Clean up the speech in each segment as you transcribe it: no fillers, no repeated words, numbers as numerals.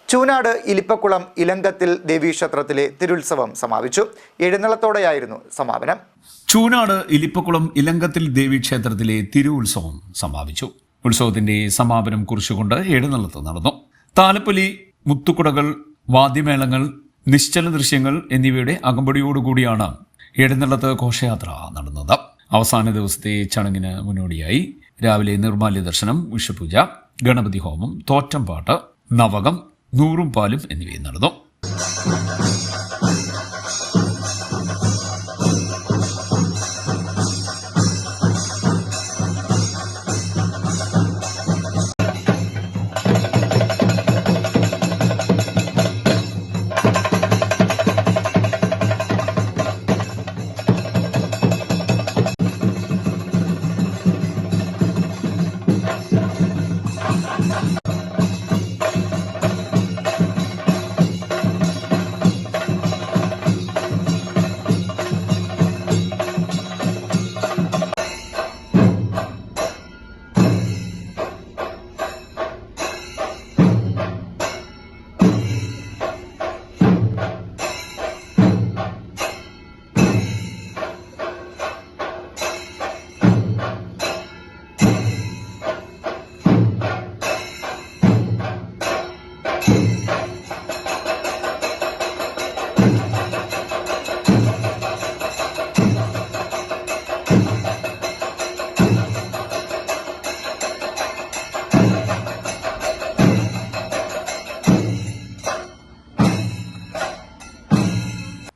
ചൂനാട് ഇലിപ്പക്കുളം ഇലങ്കത്തിൽ ദേവീക്ഷേത്രത്തിലെ തിരുത്സവം സമാപിച്ചു. എഴുന്നള്ളത്തോടെയായിരുന്നു സമാപനം. ചൂനാട് ഇലിപ്പക്കുളം ഇലങ്കത്തിൽ ദേവീക്ഷേത്രത്തിലെ തിരുവുത്സവം സമാപിച്ചു. ഉത്സവത്തിന്റെ സമാപനം കുറിച്ചുകൊണ്ട് എഴുന്നള്ളത്ത് നടന്നു. താലപ്പൊലി, മുത്തുകുടകൾ, വാദ്യമേളങ്ങൾ, നിശ്ചല ദൃശ്യങ്ങൾ എന്നിവയുടെ അകമ്പടിയോടുകൂടിയാണ് എഴുന്നള്ളത്ത് ഘോഷയാത്ര നടന്നത്. അവസാന ദിവസത്തെ ചടങ്ങിന് മുന്നോടിയായി രാവിലെ നിർമാല്യ ദർശനം, ഉഷപൂജ, ഗണപതി ഹോമം, തോറ്റംപാട്ട്, നവകം, നൂറും പാലും എന്നിവയും നടന്നു.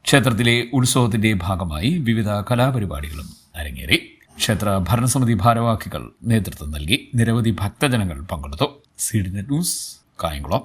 ക്ഷേത്രത്തിലെ ഉത്സവത്തിന്റെ ഭാഗമായി വിവിധ കലാപരിപാടികളും അരങ്ങേറി. ക്ഷേത്ര ഭരണസമിതി ഭാരവാഹികൾ നേതൃത്വം നൽകി. നിരവധി ഭക്തജനങ്ങൾ പങ്കെടുത്തു. CDNet news, Kayamkulam.